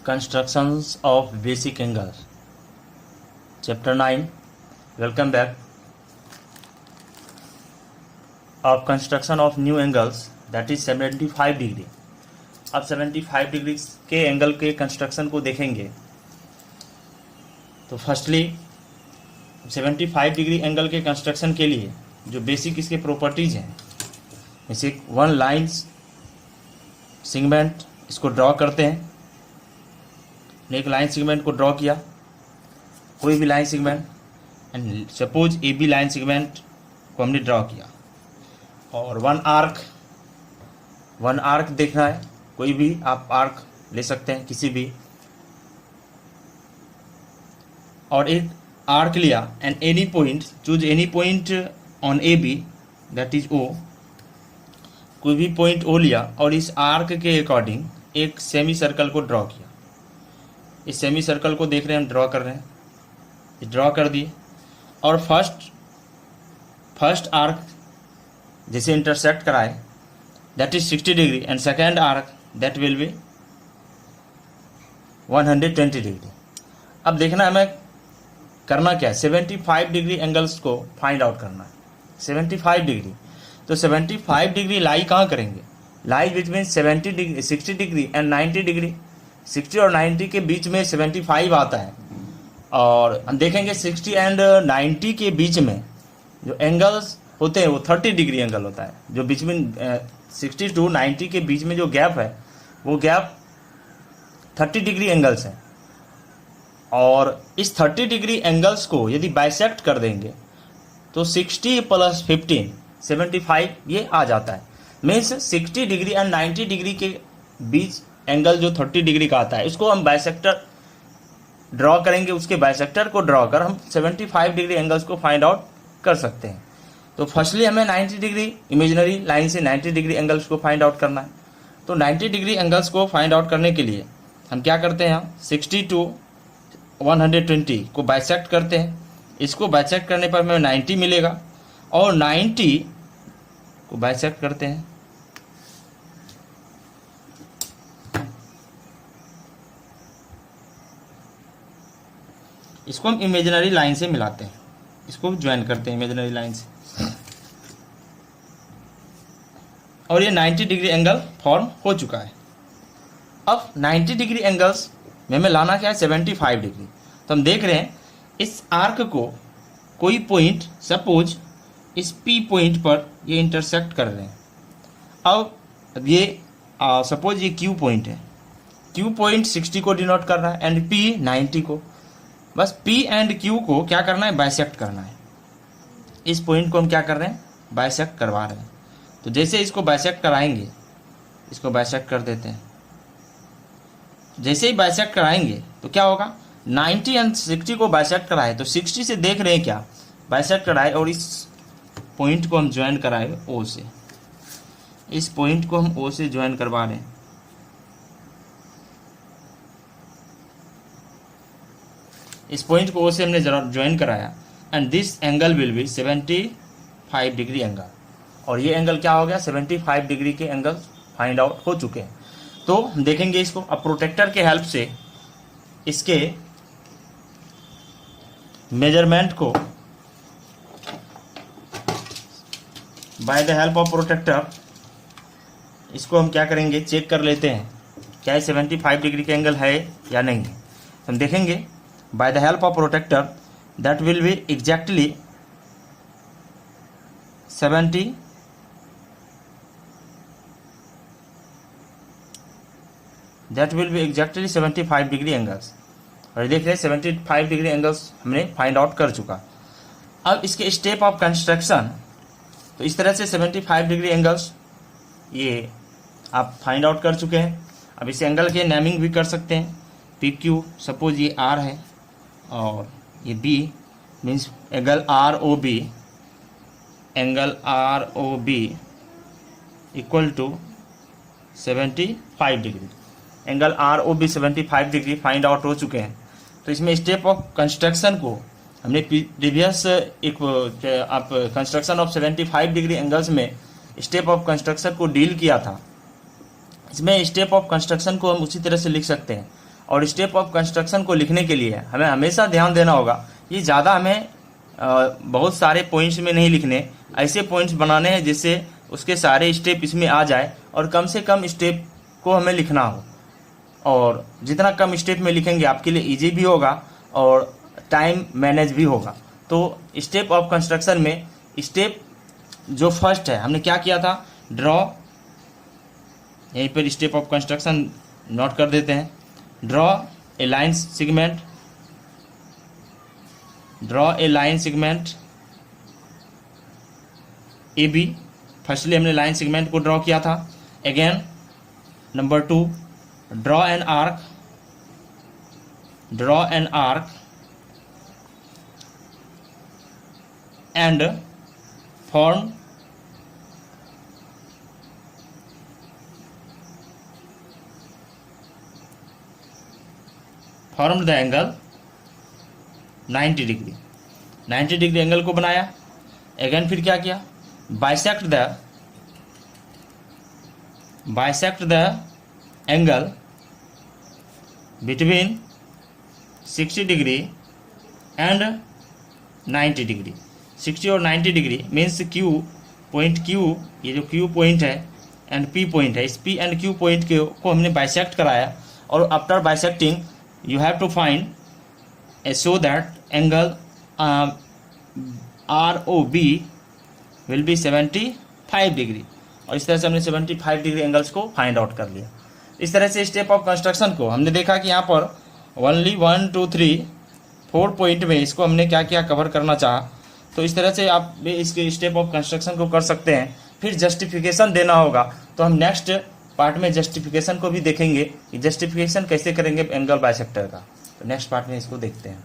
Constructions of basic angle. Chapter 9. Welcome back. Of construction of new angles, that is 75 degree. अब 75 degree के angle के construction को देखेंगे. तो फर्स्टली 75 डिग्री एंगल के कंस्ट्रक्शन के लिए जो बेसिक इसके प्रॉपर्टीज हैं, जैसे वन लाइन सेगमेंट इसको ड्रॉ करते हैं. एक लाइन सेगमेंट को ड्रॉ किया, कोई भी line segment, and suppose A B line segment को हमने ड्रॉ किया, और वन आर्क देखना है. कोई भी आप आर्क ले सकते हैं, किसी भी, और एक आर्क लिया and any point, choose any point on A B that is O. कोई भी पॉइंट ओ लिया और इस आर्क के अकॉर्डिंग एक सेमी सर्कल को ड्रॉ किया. इस सेमी सर्कल को देख रहे हैं, हम ड्रॉ कर रहे हैं, ड्रॉ कर दिए. और फर्स्ट आर्क जैसे इंटरसेक्ट कराए that is 60 degree, and second arc that will B 120 degree. अब देखना है हमें करना क्या है, 75 डिग्री एंगल्स को फाइंड आउट करना है. 75 डिग्री, तो 75 डिग्री लाई कहाँ करेंगे? Lie between 60 degree and 90 degree. 60 और 90 के बीच में 75 आता है, और हम देखेंगे 60 एंड 90 के बीच में जो एंगल्स होते हैं वो 30 डिग्री एंगल होता है. जो बीच में 60 टू 90 के बीच में जो गैप है वो गैप 30 डिग्री एंगल्स है. और इस 30 डिग्री एंगल्स को यदि बाइसेक्ट कर देंगे तो 60 प्लस 15 75 ये आ जाता है. मीन्स 60 डिग्री एंड 90 डिग्री के बीच एंगल जो 30 डिग्री का आता है, इसको हम बाइसेक्टर ड्रॉ करेंगे. उसके बाइसेक्टर को ड्रॉ कर हम 75 डिग्री एंगल्स को फाइंड आउट कर सकते हैं. तो फर्स्टली हमें 90 डिग्री इमेजिनरी लाइन से 90 डिग्री एंगल्स को फाइंड आउट करना है. तो 90 डिग्री एंगल्स को फाइंड आउट करने के लिए हम क्या करते हैं, 60 टू 120 को बाइसेक्ट करते हैं. इसको बाइसेक्ट करने पर हमें 90 मिलेगा, और 90 को बाइसेक्ट करते हैं. इसको हम इमेजिनरी लाइन से मिलाते हैं, इसको ज्वाइन करते हैं इमेजिनरी लाइन से, और ये 90 डिग्री एंगल फॉर्म हो चुका है. अब 90 डिग्री एंगल्स में हमें लाना क्या है, 75 डिग्री. तो हम देख रहे हैं इस आर्क को कोई पॉइंट, सपोज इस P पॉइंट पर ये इंटरसेक्ट कर रहे हैं. अब ये सपोज ये Q पॉइंट है. Q पॉइंट 60 को डिनोट कर रहा है एंड P 90 को. बस P एंड Q को क्या करना है, बाइसेक्ट करना है. इस पॉइंट को हम क्या कर रहे हैं, बाइसेक्ट करवा रहे हैं. तो जैसे इसको बाइसेक्ट कराएंगे, इसको बाइसेक्ट कर देते हैं. जैसे ही बाइसेक्ट कराएंगे तो क्या होगा, 90 एंड 60 को बाइसेक्ट कराए तो 60 से देख रहे हैं क्या, बाइसेक्ट कराए, और इस पॉइंट को हम ज्वाइन कराए O से. इस पॉइंट को हम O से ज्वाइन करवा रहे हैं. इस पॉइंट को O से हमने ज्वाइन कराया, and this angle will be 75 degree angle. और ये एंगल क्या हो गया, 75 डिग्री के एंगल फाइंड आउट हो चुके हैं. तो हम देखेंगे इसको. अब प्रोटेक्टर के हेल्प से इसके मेजरमेंट को, by the help of protractor, इसको हम क्या करेंगे, चेक कर लेते हैं क्या ये 75 डिग्री के एंगल है या नहीं. हम देखेंगे by the help of protractor that will be exactly 75 degree angles. और देख रहे हैं 75 डिग्री एंगल्स हमने फाइंड आउट कर चुका. अब इसके स्टेप ऑफ कंस्ट्रक्शन, तो इस तरह से 75 डिग्री एंगल्स ये आप फाइंड आउट कर चुके हैं. अब इस एंगल के नेमिंग भी कर सकते हैं. PQ, सपोज ये R है और ये B, means angle ROB, angle ROB equal to 75 degree. Angle ROB 75 degree find out हो चुके हैं. तो इसमें स्टेप ऑफ कंस्ट्रक्शन को हमने प्रीवियस एक आप कंस्ट्रक्शन ऑफ 75 डिग्री एंगल्स में स्टेप ऑफ कंस्ट्रक्शन को डील किया था. इसमें स्टेप ऑफ कंस्ट्रक्शन को हम उसी तरह से लिख सकते हैं और स्टेप ऑफ कंस्ट्रक्शन को लिखने के लिए हमें हमेशा ध्यान देना होगा, ये ज़्यादा हमें बहुत सारे पॉइंट्स में नहीं लिखने, ऐसे पॉइंट्स बनाने हैं जिससे उसके सारे स्टेप इसमें आ जाए और कम से कम स्टेप को हमें लिखना हो। और जितना कम स्टेप में लिखेंगे आपके लिए इजी भी होगा और टाइम मैनेज भी होगा। तो स्टेप ऑफ कंस्ट्रक्शन में स्टेप जो फर्स्ट है हमने क्या किया था, ड्रॉ, यहीं पर स्टेप ऑफ कंस्ट्रक्शन नोट कर देते हैं। Draw a line segment, draw a line segment A B, firstly हमने लाइन सेगमेंट को ड्रॉ किया था। Again number 2, draw an arc, draw an arc and form the angle 90 degree, 90 degree angle को बनाया। Again फिर क्या किया, bisect the angle between 60 degree and 90 degree. 60 और 90 degree means Q point, Q ये जो क्यू पॉइंट है एंड पी पॉइंट है, इस पी एंड क्यू पॉइंट को हमने बाइसेक्ट कराया। और after bisecting you have to find so that angle ROB will be 75 degree. और इस तरह से हमने 75 डिग्री एंगल्स को फाइंड आउट कर लिया। इस तरह से स्टेप ऑफ कंस्ट्रक्शन को हमने देखा कि यहाँ पर ओनली 1 2 3 4 पॉइंट में इसको हमने क्या क्या कवर करना चाहा। तो इस तरह से आप भी इसके स्टेप ऑफ कंस्ट्रक्शन को कर सकते हैं। फिर जस्टिफिकेशन देना होगा, तो हम नेक्स्ट पार्ट में जस्टिफिकेशन को भी देखेंगे कि जस्टिफिकेशन कैसे करेंगे एंगल बाइसेक्टर का। तो नेक्स्ट पार्ट में इसको देखते हैं।